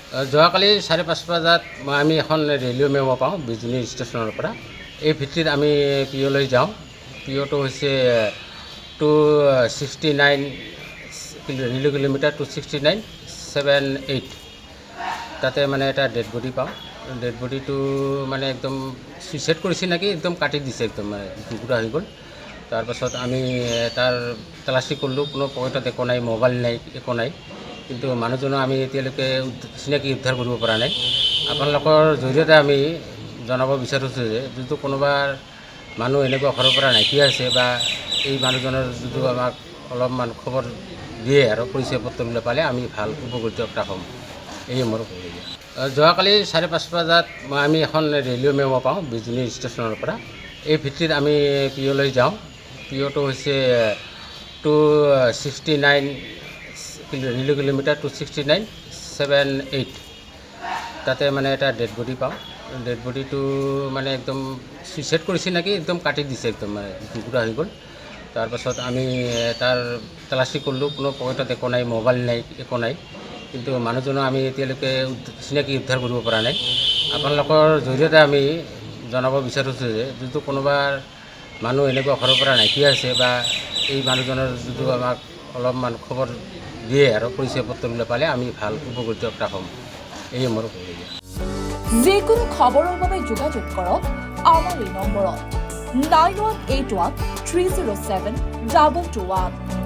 যোৱাকালি 5:30 বজাত আমি এখন ৰেলৱে মেম' পাওঁ বিজনী ষ্টেচনৰ পৰা। এই ভিত্তিত আমি পিঅ'লৈ যাওঁ। পিঅ'টো হৈছে 269 কিলোমিটাৰ 269.78। তাতে মানে এটা ডেড বডি পাওঁ। ডেড বডিটো মানে একদম ছুইচাইড কৰিছে নেকি, একদম কাটি দিছে, একদম মানে টুকুৰা হৈ গ'ল। তাৰপাছত আমি তাৰ তালাচী কৰিলোঁ, কোনো পকেটত একো নাই, মোবাইল নাই, একো নাই। কিন্তু মানুহজনক আমি এতিয়ালৈকে চিনাকি উদ্ধাৰ কৰিব পৰা নাই। আপোনালোকৰ জৰিয়তে আমি জনাব বিচাৰিছোঁ যে যিটো কোনোবা মানুহ এনেকুৱা ঘৰৰ পৰা নাইকিয়া হৈছে বা এই মানুহজনৰ যিটো আমাক অলপমান খবৰ দিয়ে আৰু পৰিচয় পত্ৰবিলাক পালে আমি ভাল উপকৃত হ'ম। এই মোৰ ক'বলগীয়া। যোৱাকালি 5:30 বজাত আমি এখন ৰেলৱে মেম' পাওঁ বিজনী ষ্টেচনৰ পৰা। এই ভিত্তিত আমি পিঅ'লৈ যাওঁ। পিঅ'টো হৈছে 269 কিলোমিটাৰ 269.78। তাতে মানে এটা ডেড বডি পাওঁ। ডেড বডিটো মানে একদম ছুইচাইড কৰিছে নেকি, একদম কাটি দিছে, একদম মানে টুকুৰা হৈ গ'ল। তাৰপাছত আমি তাৰ তালাচী কৰিলোঁ, কোনো পকেটত একো নাই, মোবাইল নাই, একো নাই। কিন্তু মানুহজনক আমি এতিয়ালৈকে চিনাকি উদ্ধাৰ কৰিব পৰা নাই। আপোনালোকৰ জৰিয়তে আমি জনাব বিচাৰিছোঁ যে যিটো কোনোবা মানুহ এনেকুৱা ঘৰৰ পৰা নাইকিয়া হৈছে বা এই মানুহজনৰ যিটো আমাক অলপমান খবৰ দিয়ে আৰু পৰিচয় পত্ৰবিলাক পালে আমি ভাল উপকৃত হ'ম। এই মোৰ ক'বলগীয়া। যিকোনো খবৰৰ বাবে যোগাযোগ কৰক আমাৰ এই নম্বৰত 9181 307 2221।